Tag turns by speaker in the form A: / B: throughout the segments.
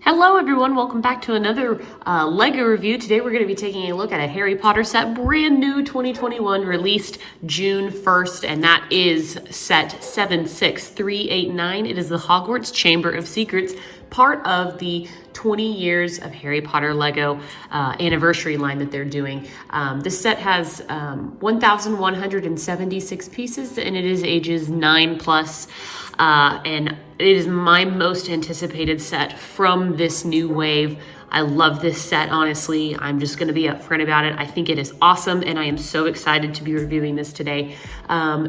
A: Hello everyone, welcome back to another LEGO review. Today we're going to be taking a look at a Harry Potter set, brand new 2021, released June 1st, and that is set 76389. It is the Hogwarts Chamber of Secrets, part of the 20 years of Harry Potter LEGO anniversary line that they're doing. This set has 1,176 pieces, and it is ages 9+. And it is my most anticipated set from this new wave. I love this set, honestly. I'm just going to be upfront about it. I think it is awesome, and I am so excited to be reviewing this today.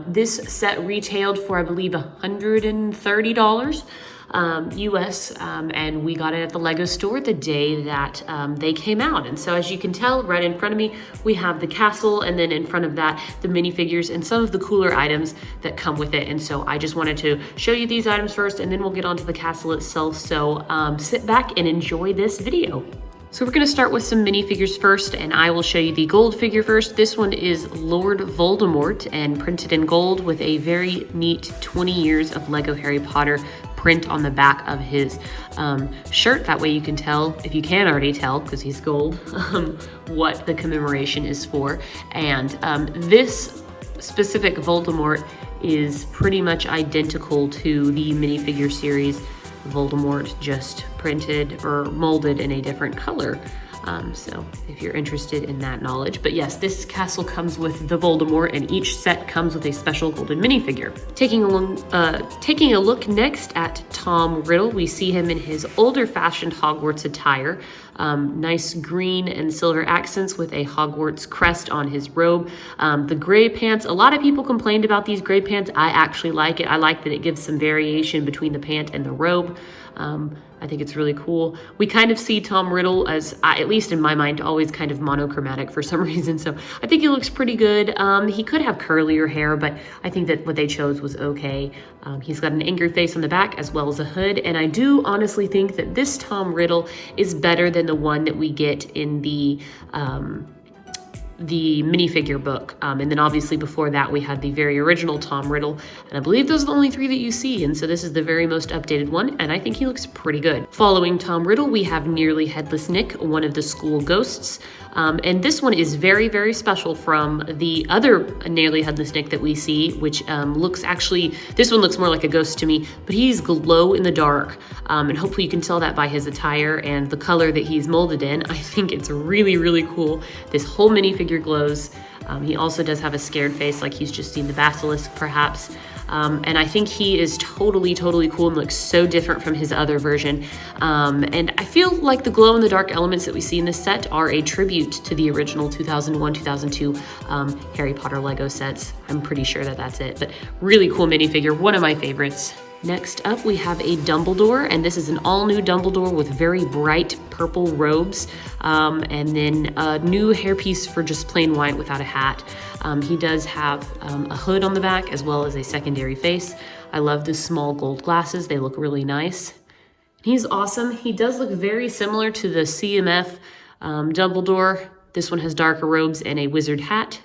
A: This set retailed for, I believe, $130 US, and we got it at the LEGO store the day that they came out. And so as you can tell, right in front of me, we have the castle, and then in front of that, the minifigures and some of the cooler items that come with it. And so I just wanted to show you these items first, and then we'll get onto the castle itself. So sit back and enjoy this video. So we're going to start with some minifigures first, and I will show you the gold figure first. This one is Lord Voldemort and printed in gold with a very neat 20 years of LEGO Harry Potter print on the back of his shirt. That way you can tell, if you can already tell because he's gold, what the commemoration is for. And this specific Voldemort is pretty much identical to the minifigure series Voldemort, just printed or molded in a different color. So if you're interested in that knowledge. But yes, this castle comes with the Voldemort, and each set comes with a special golden minifigure. Taking a look next at Tom Riddle, we see him in his older fashioned Hogwarts attire. Nice green and silver accents with a Hogwarts crest on his robe. The gray pants, a lot of people complained about these gray pants. I actually like it. I like that it gives some variation between the pant and the robe. I think it's really cool. We kind of see Tom Riddle as, at least in my mind, always kind of monochromatic for some reason. So I think he looks pretty good. He could have curlier hair, but I think that what they chose was okay. He's got an angry face on the back as well as a hood. And I do honestly think that this Tom Riddle is better than the one that we get in the minifigure book. And then obviously before that, we had the very original Tom Riddle. And I believe those are the only three that you see. And so this is the very most updated one. And I think he looks pretty good. Following Tom Riddle, we have Nearly Headless Nick, one of the school ghosts. And this one is very, very special from the other Nearly Headless Nick that we see, which looks actually, this one looks more like a ghost to me, but he's glow in the dark. And hopefully you can tell that by his attire and the color that he's molded in. I think it's really, really cool. This whole minifigure glows. He also does have a scared face, like he's just seen the basilisk perhaps. And I think he is totally, totally cool and looks so different from his other version. And I feel like the glow in the dark elements that we see in this set are a tribute to the original 2001, 2002 Harry Potter LEGO sets. I'm pretty sure that that's it, but really cool minifigure, one of my favorites. Next up, we have a Dumbledore, and this is an all-new Dumbledore with very bright purple robes, and then a new hairpiece for just plain white without a hat. He does have a hood on the back as well as a secondary face. I love the small gold glasses. They look really nice. He's awesome. He does look very similar to the CMF Dumbledore. This one has darker robes and a wizard hat,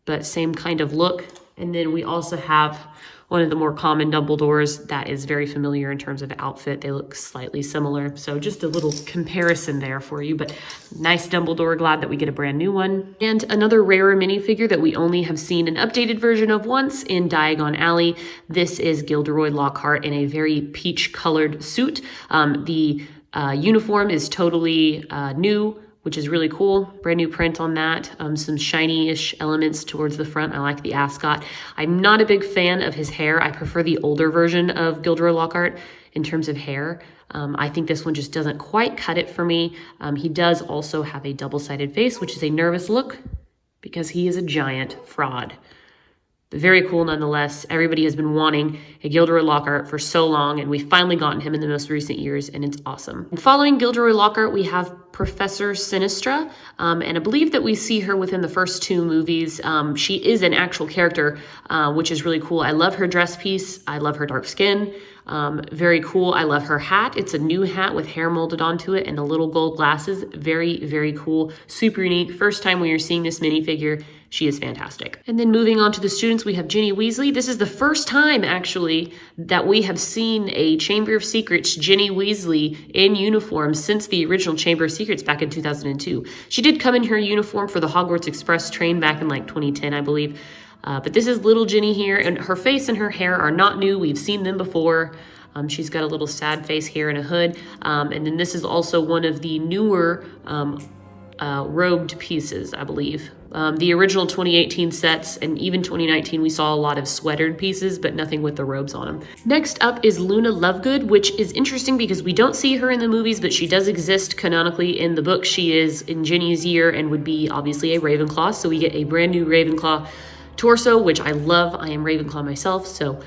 A: but same kind of look. And then we also have one of the more common Dumbledores that is very familiar in terms of outfit. They look slightly similar. So just a little comparison there for you, but nice Dumbledore. Glad that we get a brand new one. And another rarer minifigure that we only have seen an updated version of once in Diagon Alley. This is Gilderoy Lockhart in a very peach colored suit. The uniform is totally new, which is really cool. Brand new print on that. Some shiny-ish elements towards the front. I like the ascot. I'm not a big fan of his hair. I prefer the older version of Gilderoy Lockhart in terms of hair. I think this one just doesn't quite cut it for me. He does also have a double-sided face, which is a nervous look because he is a giant fraud. Very cool nonetheless. Everybody has been wanting a Gilderoy Lockhart for so long, and we've finally gotten him in the most recent years, and it's awesome. And following Gilderoy Lockhart, we have Professor Sinistra, and I believe that we see her within the first two movies. She is an actual character, which is really cool. I love her dress piece. I love her dark skin. Very cool. I love her hat. It's a new hat with hair molded onto it and the little gold glasses. Very, very cool. Super unique. First time we are seeing this minifigure. She is fantastic. And then moving on to the students, we have Ginny Weasley. This is the first time, actually, that we have seen a Chamber of Secrets Ginny Weasley in uniform since the original Chamber of Secrets back in 2002. She did come in her uniform for the Hogwarts Express train back in like 2010, I believe. But this is little Ginny here, and her face and her hair are not new. We've seen them before. She's got a little sad face here and a hood. And then this is also one of the newer robed pieces, I believe. The original 2018 sets and even 2019, we saw a lot of sweatered pieces, but nothing with the robes on them. Next up is Luna Lovegood, which is interesting because we don't see her in the movies, but she does exist canonically in the book. She is in Ginny's year and would be obviously a Ravenclaw, so we get a brand new Ravenclaw torso, which I love. I am Ravenclaw myself, so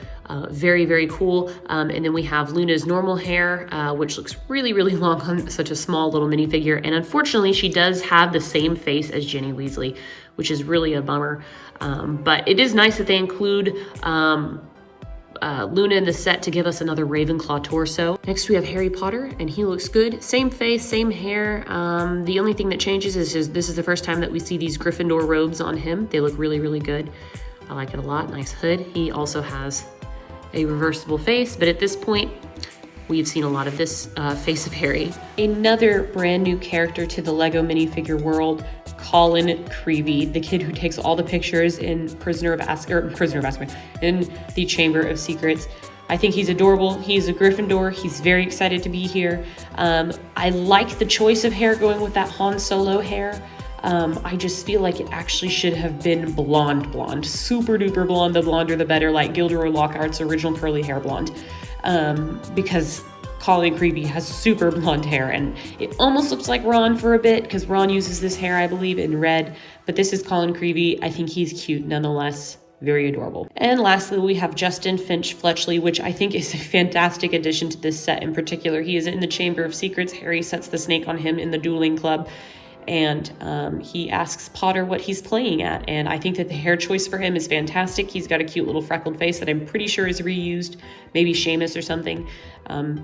A: very, very cool. And then we have Luna's normal hair, which looks really, really long on such a small little minifigure. And unfortunately, she does have the same face as Ginny Weasley, which is really a bummer. But it is nice that they include Luna in the set to give us another Ravenclaw torso. Next, we have Harry Potter, and he looks good. Same face, same hair. The only thing that changes is just, this is the first time that we see these Gryffindor robes on him. They look really, really good. I like it a lot. Nice hood. He also has a reversible face, but at this point, we've seen a lot of this face of Harry. Another brand new character to the Lego minifigure world, Colin Creevey, the kid who takes all the pictures in in the Chamber of Secrets. I think he's adorable. He's a Gryffindor. He's very excited to be here. I like the choice of hair going with that Han Solo hair. I just feel like it actually should have been blonde, super duper blonde. The blonder the better, like Gilderoy Lockhart's original curly hair blonde, because Colin Creevey has super blonde hair, and it almost looks like Ron for a bit because Ron uses this hair, I believe, in red, but this is Colin Creevey. I think he's cute nonetheless. Very adorable. And lastly, we have Justin Finch Fletchley, which I think is a fantastic addition to this set in particular. He is in the Chamber of Secrets. Harry sets the snake on him in the dueling club, and he asks Potter what he's playing at. And I think that the hair choice for him is fantastic. He's got a cute little freckled face that I'm pretty sure is reused, maybe Seamus or something.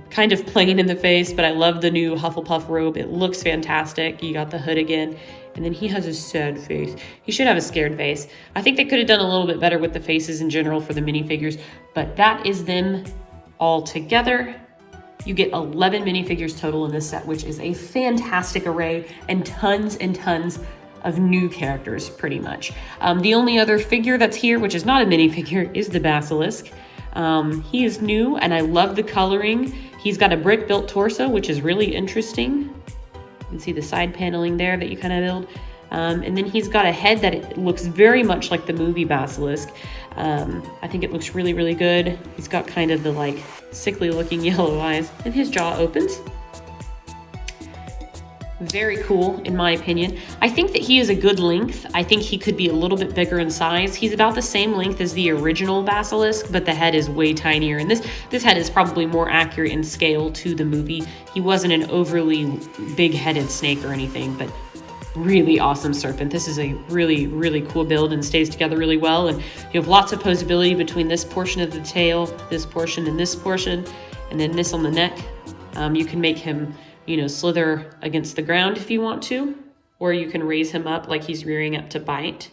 A: Kind of plain in the face, but I love the new Hufflepuff robe. It looks fantastic. You got the hood again. And then he has a sad face. He should have a scared face. I think they could have done a little bit better with the faces in general for the minifigures, but that is them all together. You get 11 minifigures total in this set, which is a fantastic array and tons of new characters, pretty much. The only other figure that's here, which is not a minifigure, is the Basilisk. He is new, and I love the coloring. He's got a brick-built torso, which is really interesting. You can see the side paneling there that you kind of build. And then he's got a head that it looks very much like the movie Basilisk. I think it looks really, really good. He's got kind of the like sickly looking yellow eyes, and his jaw opens. Very cool, in my opinion. I think that he is a good length. I think he could be a little bit bigger in size. He's about the same length as the original Basilisk, but the head is way tinier. And this head is probably more accurate in scale to the movie. He wasn't an overly big-headed snake or anything, but really awesome serpent. This is a really, really cool build and stays together really well. And you have lots of posability between this portion of the tail, this portion, and then this on the neck. You can make him, you know, slither against the ground if you want to, or you can raise him up like he's rearing up to bite.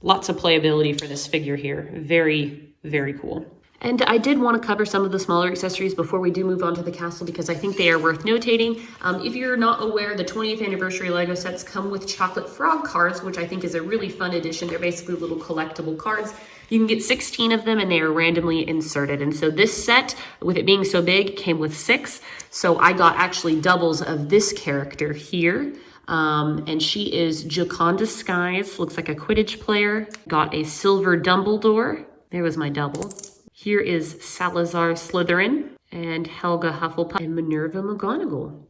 A: Lots of playability for this figure here. Very, very cool. And I did want to cover some of the smaller accessories before we do move on to the castle, because I think they are worth notating. If you're not aware, the 20th anniversary Lego sets come with chocolate frog cards, which I think is a really fun addition. They're basically little collectible cards. You can get 16 of them, and they are randomly inserted. And so this set, with it being so big, came with 6. So I got actually doubles of this character here. And she is Joconda Skies, looks like a Quidditch player. Got a silver Dumbledore. There was my double. Here is Salazar Slytherin and Helga Hufflepuff and Minerva McGonagall.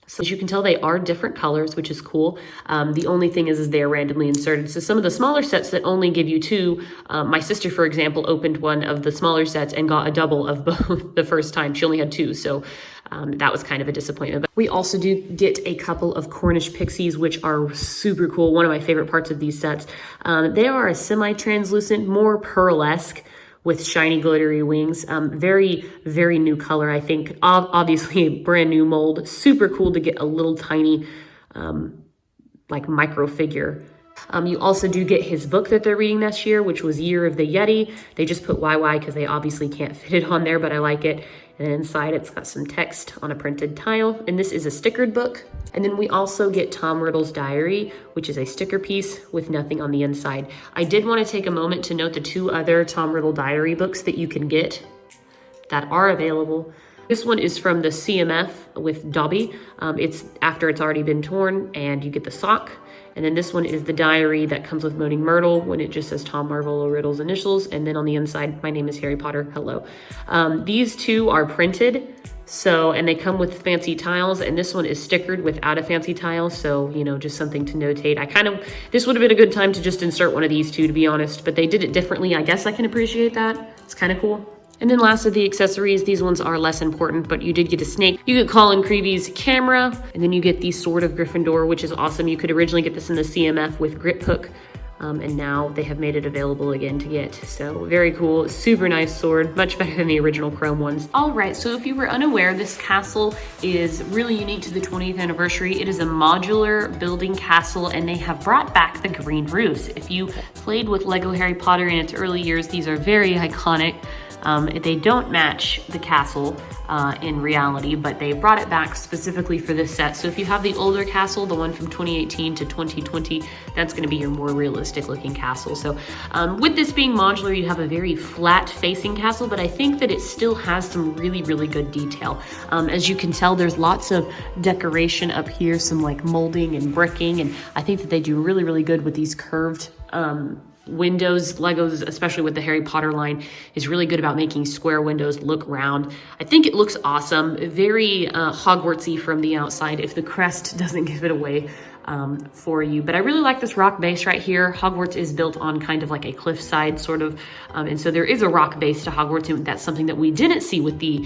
A: So as you can tell, they are different colors, which is cool. The only thing is they are randomly inserted. So some of the smaller sets that only give you 2, my sister, for example, opened one of the smaller sets and got a double of both the first time. She only had 2, so that was kind of a disappointment. But we also do get a couple of Cornish pixies, which are super cool. One of my favorite parts of these sets. They are a semi-translucent, more pearlesque, with shiny glittery wings. Very, very new color, I think. Obviously a brand new mold. Super cool to get a little tiny like micro figure. You also do get his book that they're reading this year, which was Year of the Yeti. They just put YY because they obviously can't fit it on there, but I like it. And then inside it's got some text on a printed tile. And this is a stickered book. And then we also get Tom Riddle's diary, which is a sticker piece with nothing on the inside. I did want to take a moment to note the 2 other Tom Riddle diary books that you can get that are available. This one is from the CMF with Dobby. It's after it's already been torn, and you get the sock. And then this one is the diary that comes with Moaning Myrtle when it just says Tom Marvolo Riddle's initials. And then on the inside, my name is Harry Potter, hello. These 2 are printed, and they come with fancy tiles, and this one is stickered without a fancy tile. So, you know, just something to notate. This would have been a good time to just insert one of these 2, to be honest, but they did it differently. I guess I can appreciate that. It's kind of cool. And then last of the accessories, these ones are less important, but you did get a snake. You get Colin Creevy's camera, and then you get the Sword of Gryffindor, which is awesome. You could originally get this in the CMF with Grip Hook, and now they have made it available again to get. So very cool, super nice sword, much better than the original chrome ones. All right, so if you were unaware, this castle is really unique to the 20th anniversary. It is a modular building castle, and they have brought back the green roofs. If you played with Lego Harry Potter in its early years, these are very iconic. They don't match the castle in reality, but they brought it back specifically for this set. So if you have the older castle, the one from 2018 to 2020, that's going to be your more realistic looking castle. So with this being modular, you have a very flat facing castle, but I think that it still has some really, really good detail. As you can tell, there's lots of decoration up here, some like molding and bricking, and I think that they do really, really good with these curved windows. Legos, especially with the Harry Potter line, is really good about making square windows look round. I think it looks awesome, very Hogwartsy from the outside, if the crest doesn't give it away for you. But I really like this rock base right here. Hogwarts is built on kind of like a cliffside sort of, and so there is a rock base to Hogwarts, and that's something that we didn't see with the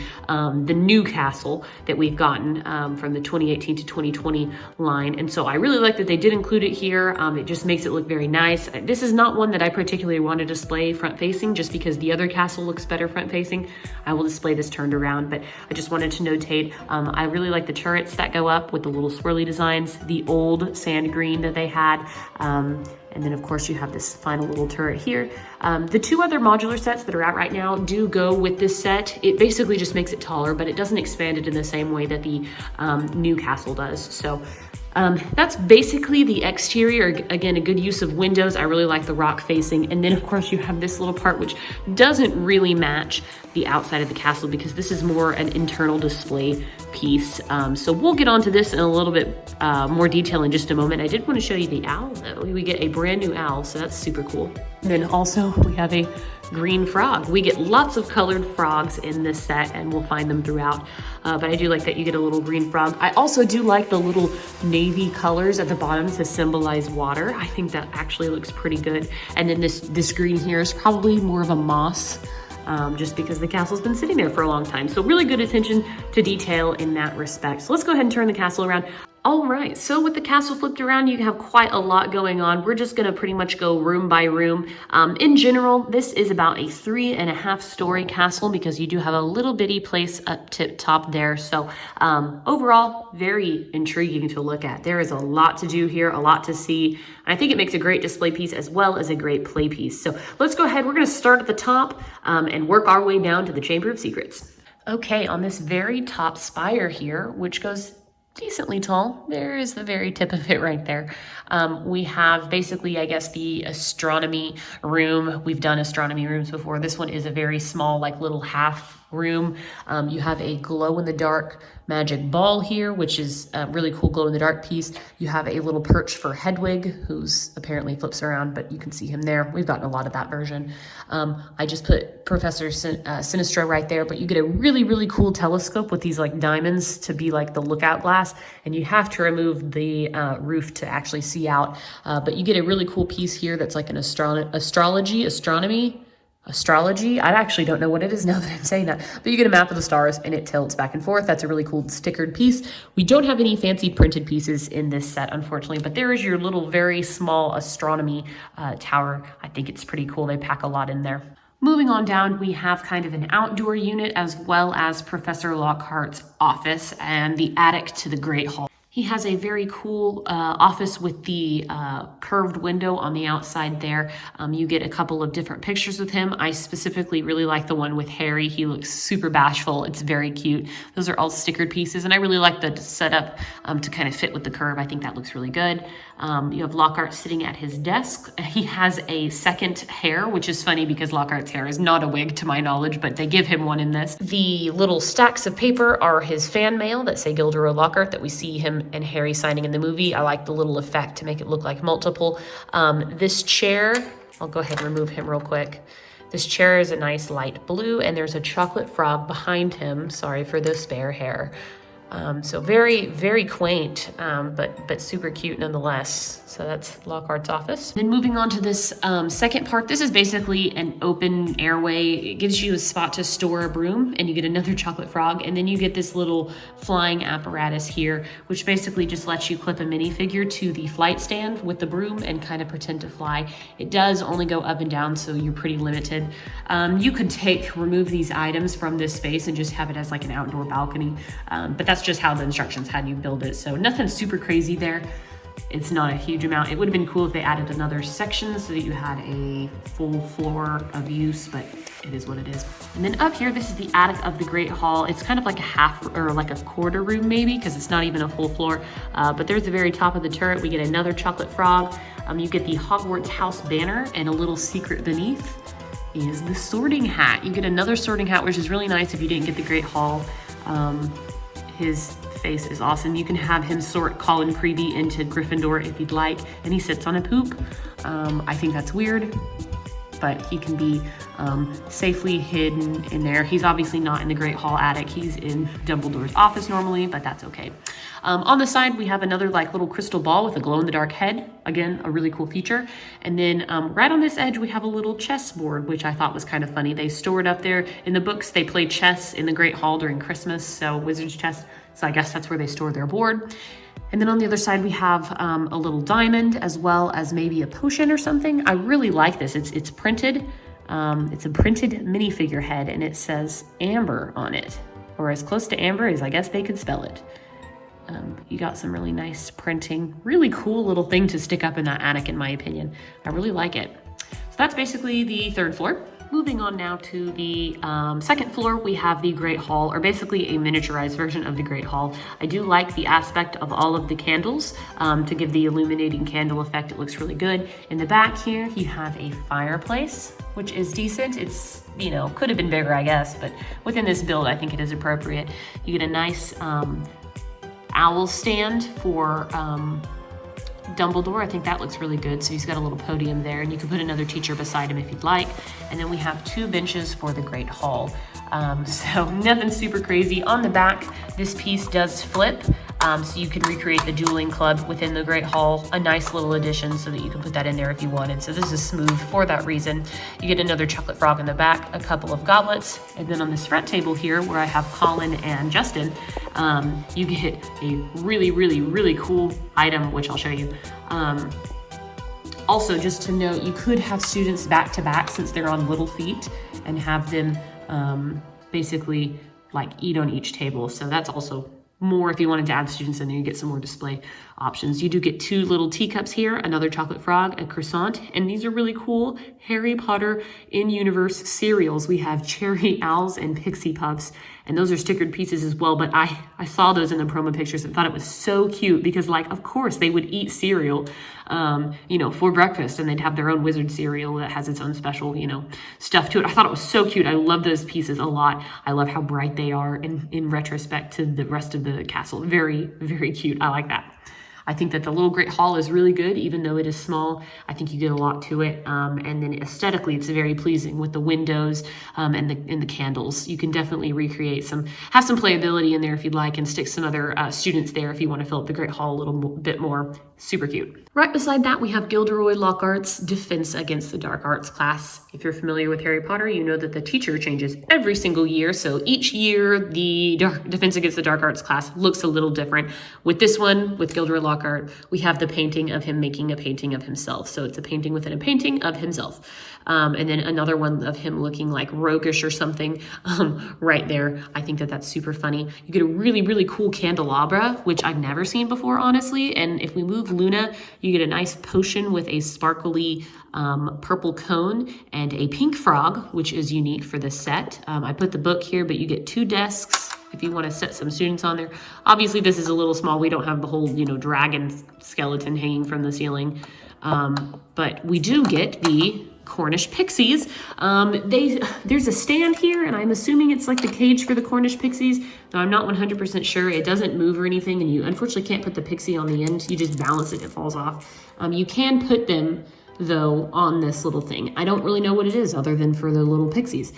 A: new castle that we've gotten from the 2018 to 2020 line. And so I really like that they did include it here. It just makes it look very nice. This is not one that I particularly want to display front facing, just because the other castle looks better front facing. I will display this turned around, but I just wanted to notate, I really like the turrets that go up with the little swirly designs, the old sand green that they had, and then of course you have this final little turret here. The 2 other modular sets that are out right now do go with this set. It basically just makes it taller, but it doesn't expand it in the same way that the new castle does. So that's basically the exterior. Again, a good use of windows. I really like the rock facing. And then of course you have this little part which doesn't really match the outside of the castle, because this is more an internal display piece. So we'll get onto this in a little bit more detail in just a moment. I did want to show you the owl though. We get a brand new owl, so that's super cool. And then also we have a green frog. We get lots of colored frogs in this set, and we'll find them throughout. But I do like that you get a little green frog. I also do like the little navy colors at the bottom to symbolize water. I think that actually looks pretty good. And then this green here is probably more of a moss, just because the castle's been sitting there for a long time. So really good attention to detail in that respect. So let's go ahead and turn the castle around. All right, so with the castle flipped around, you have quite a lot going on. We're just gonna pretty much go room by room. In general, this is about a 3.5-story castle, because you do have a little bitty place up tip top there. So overall, very intriguing to look at. There is a lot to do here, a lot to see. And I think it makes a great display piece as well as a great play piece. So let's go ahead, we're gonna start at the top and work our way down to the Chamber of Secrets. Okay, on this very top spire here, which goes decently tall. There is the very tip of it right there. We have basically, I guess, the astronomy room. We've done astronomy rooms before. This one is a very small, like little half room. You have a glow-in-the-dark magic ball here, which is a really cool glow-in-the-dark piece. You have a little perch for Hedwig, who's apparently flips around, but you can see him there. We've gotten a lot of that version. I just put Professor Sinistro right there, but you get a really, really cool telescope with these like diamonds to be like the lookout glass, and you have to remove the roof to actually see out. But you get a really cool piece here that's like an astronomy. I actually don't know what it is now that I'm saying that, but you get a map of the stars and it tilts back and forth. That's a really cool stickered piece. We don't have any fancy printed pieces in this set, unfortunately, but there is your little very small astronomy tower. I think it's pretty cool. They pack a lot in there. Moving on down, we have kind of an outdoor unit as well as Professor Lockhart's office and the attic to the Great Hall. He has a very cool office with the curved window on the outside there. You get a couple of different pictures with him. I specifically really like the one with Harry. He looks super bashful. It's very cute. Those are all stickered pieces, and I really like the setup to kind of fit with the curve. I think that looks really good. You have Lockhart sitting at his desk. He has a second hair, which is funny because Lockhart's hair is not a wig to my knowledge, but they give him one in this. The little stacks of paper are his fan mail that say Gilderoy Lockhart that we see him and Harry signing in the movie. I like the little effect to make it look like multiple. This chair, I'll go ahead and remove him real quick. This chair is a nice light blue, and there's a chocolate frog behind him. Sorry for the spare hair. So very, very quaint, but super cute nonetheless. So that's Lockhart's office. Then moving on to this second part, this is basically an open airway. It gives you a spot to store a broom, and you get another chocolate frog, and then you get this little flying apparatus here, which basically just lets you clip a minifigure to the flight stand with the broom and kind of pretend to fly. It does only go up and down, so you're pretty limited. You could remove these items from this space and just have it as like an outdoor balcony, but that's just how the instructions had you build it. So nothing super crazy there. It's not a huge amount. It would have been cool if they added another section so that you had a full floor of use, but it is what it is. And then up here, this is the attic of the Great Hall. It's kind of like a half or like a quarter room maybe, because it's not even a full floor. But there's the very top of the turret. We get another chocolate frog. You get the Hogwarts house banner, and a little secret beneath is the sorting hat. You get another sorting hat, which is really nice if you didn't get the Great Hall. His face is awesome. You can have him sort Colin Creevey into Gryffindor if you'd like, and he sits on a poop. I think that's weird, but he can be safely hidden in there. He's obviously not in the Great Hall attic. He's in Dumbledore's office normally, but that's okay. On the side, we have another like little crystal ball with a glow-in-the-dark head. Again, a really cool feature. And then right on this edge, we have a little chessboard, which I thought was kind of funny. They store it up there. In the books, they play chess in the Great Hall during Christmas, so wizard's chess. So I guess that's where they store their board. And then on the other side, we have a little diamond, as well as maybe a potion or something. I really like this. It's printed. It's a printed minifigure head, and it says Amber on it, or as close to Amber as I guess they could spell it. You got some really nice printing. Really cool little thing to stick up in that attic, in my opinion. I really like it. So that's basically the third floor. Moving on now to the second floor, we have the Great Hall, or basically a miniaturized version of the Great Hall. I do like the aspect of all of the candles to give the illuminating candle effect. It looks really good. In the back here, you have a fireplace, which is decent. It's, you know, could have been bigger, I guess, but within this build, I think it is appropriate. You get a nice owl stand for Dumbledore. I think that looks really good. So he's got a little podium there, and you can put another teacher beside him if you'd like. And then we have 2 benches for the Great Hall. So nothing super crazy. On the back, this piece does flip. So you can recreate the dueling club within the Great Hall, a nice little addition so that you can put that in there if you wanted. So this is smooth for that reason. You get another chocolate frog in the back, a couple of goblets, and then on this front table here where I have Colin and Justin, you get a really, really, really cool item, which I'll show you. Also, just to note, you could have students back to back since they're on little feet and have them basically like eat on each table. So that's also more if you wanted to add students in there, you get some more display options. You do get 2 little teacups here, another chocolate frog, a croissant, and these are really cool Harry Potter in-universe cereals. We have cherry owls and pixie puffs, and those are stickered pieces as well, but I saw those in the promo pictures and thought it was so cute because, like, of course they would eat cereal, you know, for breakfast, and they'd have their own wizard cereal that has its own special, you know, stuff to it. I thought it was so cute. I love those pieces a lot. I love how bright they are in retrospect to the rest of the castle. Very, very cute. I like that. I think that the little Great Hall is really good, even though it is small. I think you get a lot to it, and then aesthetically, it's very pleasing with the windows and the candles. You can definitely recreate have some playability in there if you'd like, and stick some other students there if you want to fill up the Great Hall a little bit more. Super cute. Right beside that, we have Gilderoy Lockhart's Defense Against the Dark Arts class. If you're familiar with Harry Potter, you know that the teacher changes every single year. So each year, the Defense Against the Dark Arts class looks a little different. With this one, with Gilderoy Lockhart, Lockhart, we have the painting of him making a painting of himself. So it's a painting within a painting of himself. And then another one of him looking like roguish or something right there. I think that that's super funny. You get a really, really cool candelabra, which I've never seen before, honestly. And if we move Luna, you get a nice potion with a sparkly purple cone and a pink frog, which is unique for this set. I put the book here, but you get 2 desks if you want to set some students on there. Obviously, this is a little small. We don't have the whole, dragon skeleton hanging from the ceiling. But we do get the Cornish pixies. There's a stand here, and I'm assuming it's like the cage for the Cornish pixies, though I'm not 100% sure. It doesn't move or anything, and you unfortunately can't put the pixie on the end. You just balance it, it falls off. You can put them, though, on this little thing. I don't really know what it is other than for the little pixies.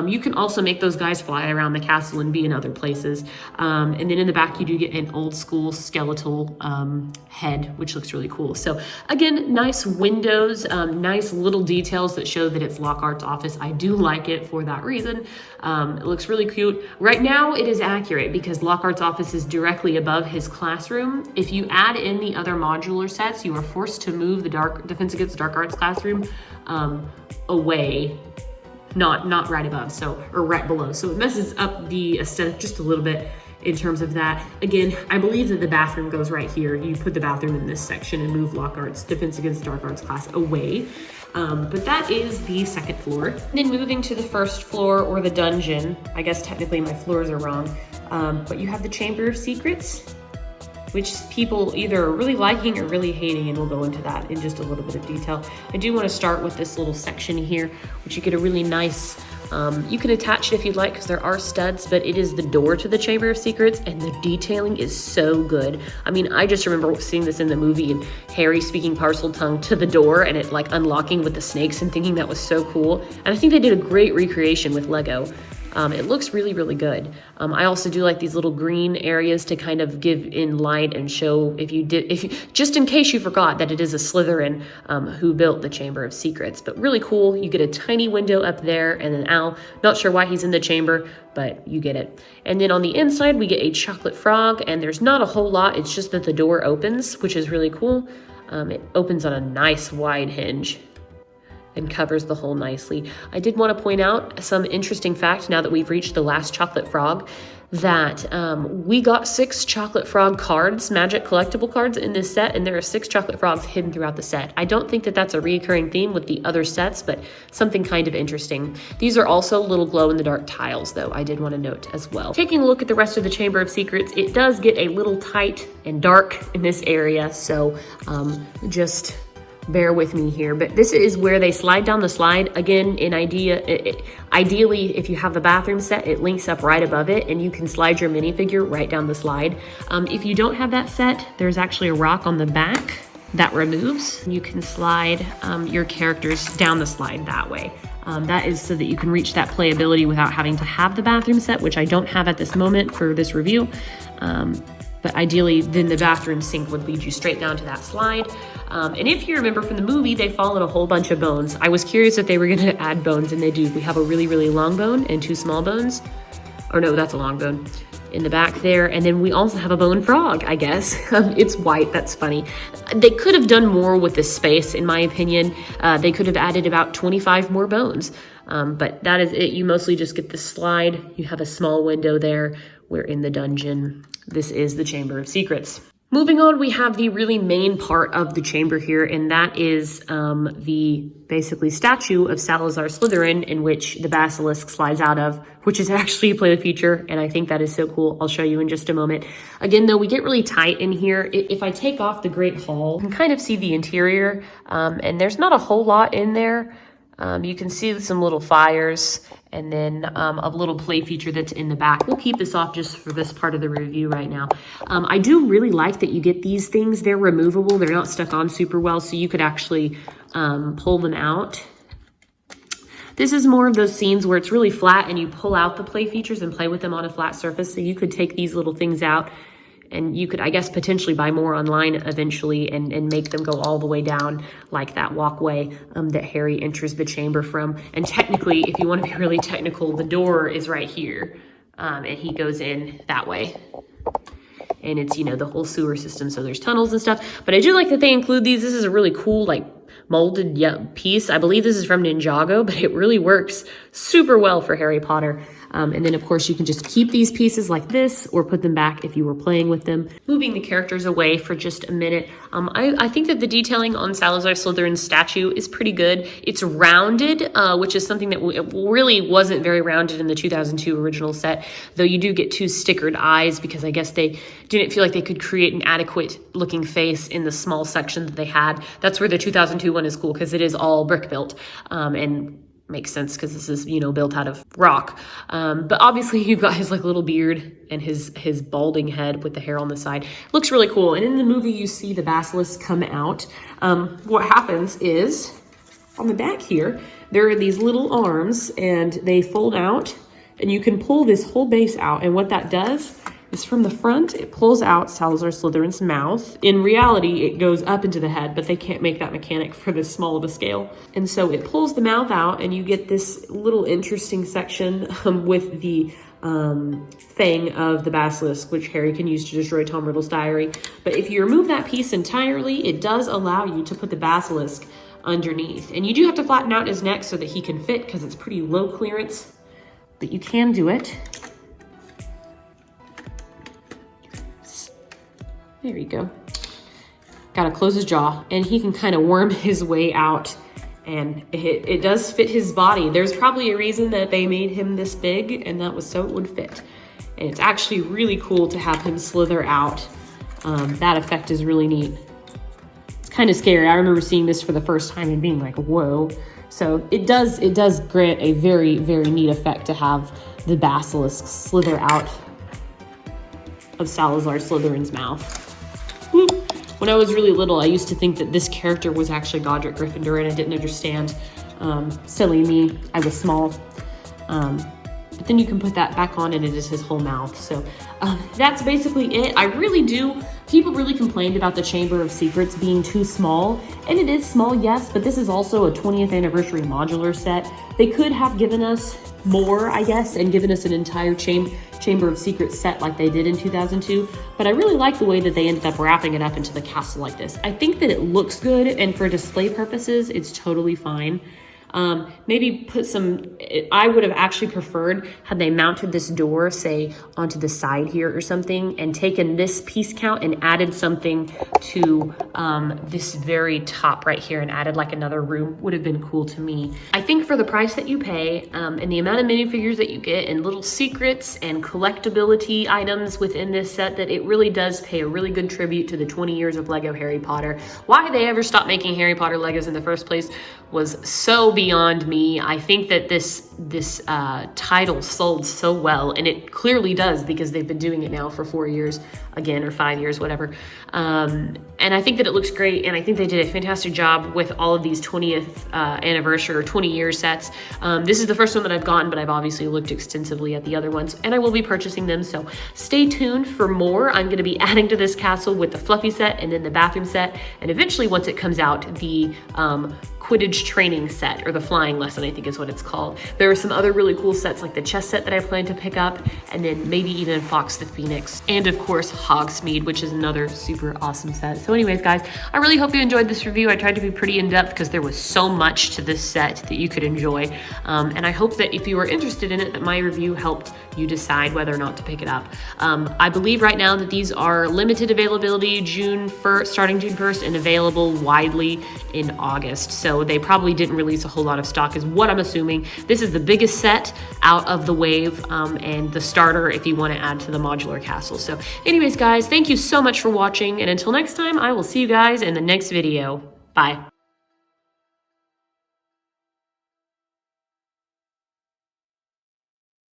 A: You can also make those guys fly around the castle and be in other places. And then in the back, you do get an old school skeletal head, which looks really cool. So again, nice windows, nice little details that show that it's Lockhart's office. I do like it for that reason. It looks really cute. Right now, it is accurate because Lockhart's office is directly above his classroom. If you add in the other modular sets, you are forced to move the Defense Against Dark Arts classroom away, not right above, or right below. So it messes up the aesthetic just a little bit in terms of that. Again, I believe that the bathroom goes right here. You put the bathroom in this section and move Lockhart's Defense Against Dark Arts class away. But that is the 2nd floor. And then moving to the 1st floor, or the dungeon. I guess technically my floors are wrong. But you have the Chamber of Secrets, which people either are really liking or really hating, and we'll go into that in just a little bit of detail. I do want to start with this little section here, which you get a really nice, you can attach it if you'd like because there are studs, but it is the door to the Chamber of Secrets, and the detailing is so good. I mean, I just remember seeing this in the movie and Harry speaking Parseltongue to the door and it like unlocking with the snakes and thinking that was so cool. And I think they did a great recreation with Lego. It looks really, really good. I also do like these little green areas to kind of give in light and show just in case you forgot that it is a Slytherin who built the Chamber of Secrets. But really cool. You get a tiny window up there and an owl. Not sure why he's in the chamber, but you get it. And then on the inside, we get a chocolate frog, and there's not a whole lot. It's just that the door opens, which is really cool. It opens on a nice wide hinge and covers the hole nicely. I did want to point out some interesting fact now that we've reached the last chocolate frog, that we got 6 chocolate frog cards, magic collectible cards in this set, and there are 6 chocolate frogs hidden throughout the set. I don't think that that's a recurring theme with the other sets, but something kind of interesting. These are also little glow-in-the-dark tiles, though, I did want to note as well. Taking a look at the rest of the Chamber of Secrets, it does get a little tight and dark in this area, so just bear with me here, but this is where they slide down the slide. Again, ideally, if you have the bathroom set, it links up right above it, and you can slide your minifigure right down the slide. If you don't have that set, there's actually a rock on the back that removes. You can slide your characters down the slide that way. That is so that you can reach that playability without having to have the bathroom set, which I don't have at this moment for this review. But ideally, then the bathroom sink would lead you straight down to that slide. And if you remember from the movie, they followed a whole bunch of bones. I was curious if they were gonna add bones, and they do. We have a really, really long bone and 2 small bones. Or no, that's a long bone in the back there. And then we also have a bone frog, I guess. It's white, that's funny. They could have done more with this space, in my opinion. They could have added about 25 more bones. But that is it. You mostly just get the slide. You have a small window there. We're in the dungeon. This is the Chamber of Secrets. Moving on, we have the really main part of the chamber here, and that is the basically statue of Salazar Slytherin, in which the basilisk slides out of, which is actually a play the feature, and I think that is so cool. I'll show you in just a moment. Again, though, we get really tight in here. If I take off the Great Hall, you can kind of see the interior, and there's not a whole lot in there. You can see some little fires, and then a little play feature that's in the back. We'll keep this off just for this part of the review right now. I do really like that you get these things. They're removable. They're not stuck on super well, so you could actually pull them out. This is more of those scenes where it's really flat and you pull out the play features and play with them on a flat surface. So you could take these little things out, and you could, I guess, potentially buy more online eventually and make them go all the way down like that walkway that Harry enters the chamber from. And technically, if you want to be really technical, the door is right here, and he goes in that way. and it's, you know, the whole sewer system, so there's tunnels and stuff. But I do like that they include these. This is a really cool, like, molded piece. I believe this is from Ninjago, but it really works super well for Harry Potter. And then, of course, you can just keep these pieces like this or put them back if you were playing with them. Moving the characters away for just a minute, I think that the detailing on Salazar Slytherin's statue is pretty good. It's rounded, which is something that really wasn't very rounded in the 2002 original set, though you do get 2 stickered eyes because I guess they didn't feel like they could create an adequate looking face in the small section that they had. That's where the 2002 one is cool because it is all brick built, and makes sense because this is, you know, built out of rock. But obviously you've got his like little beard and his balding head with the hair on the side. Looks really cool. And in the movie you see the basilisk come out. What happens is on the back here, there are these little arms and they fold out and you can pull this whole base out. And what that does is from the front, it pulls out Salazar Slytherin's mouth. In reality, it goes up into the head, but they can't make that mechanic for this small of a scale. And so it pulls the mouth out and you get this little interesting section with the fang of the basilisk, which Harry can use to destroy Tom Riddle's diary. But if you remove that piece entirely, it does allow you to put the basilisk underneath. And you do have to flatten out his neck so that he can fit because it's pretty low clearance, but you can do it. There you go. Gotta close his jaw and he can kind of worm his way out, and it does fit his body. There's probably a reason that they made him this big, and that was so it would fit. And it's actually really cool to have him slither out. That effect is really neat. It's kind of scary. I remember seeing this for the first time and being like, whoa. So it does grant a very, very neat effect to have the basilisk slither out of Salazar Slytherin's mouth. When I was really little, I used to think that this character was actually Godric Gryffindor, and I didn't understand. Silly me, I was small. But then you can put that back on and it is his whole mouth. So that's basically it. People really complained about the Chamber of Secrets being too small, and it is small, yes, but this is also a 20th anniversary modular set. They could have given us more, I guess, and given us an entire Chamber of Secrets set like they did in 2002, but I really like the way that they ended up wrapping it up into the castle like this. I think that it looks good, and for display purposes, it's totally fine. Maybe put some, I would have actually preferred had they mounted this door, say, onto the side here or something, and taken this piece count and added something to this very top right here and added like another room. Would have been cool to me. I think for the price that you pay and the amount of minifigures that you get and little secrets and collectability items within this set, that it really does pay a really good tribute to the 20 years of Lego Harry Potter. Why they ever stopped making Harry Potter Legos in the first place was so beyond me. I think that this title sold so well, and it clearly does because they've been doing it now for 4 years again, or 5 years, whatever. And I think that it looks great, and I think they did a fantastic job with all of these 20th anniversary or 20-year sets. This is the first one that I've gotten, but I've obviously looked extensively at the other ones, and I will be purchasing them, so stay tuned for more. I'm going to be adding to this castle with the fluffy set and then the bathroom set, and eventually once it comes out, the Quidditch training set, or the flying lesson, I think is what it's called. There are some other really cool sets like the chess set that I plan to pick up, and then maybe even Fox the Phoenix, and of course Hogsmeade, which is another super awesome set. So anyways, guys, I really hope you enjoyed this review. I tried to be pretty in-depth because there was so much to this set that you could enjoy, and I hope that if you were interested in it, that my review helped you decide whether or not to pick it up. I believe right now that these are limited availability starting June 1st and available widely in August. So they probably didn't release a whole lot of stock is what I'm assuming. This is the biggest set out of the wave and the starter if you want to add to the modular castle. So anyways, guys, thank you so much for watching, and until next time, I will see you guys in the next video. Bye.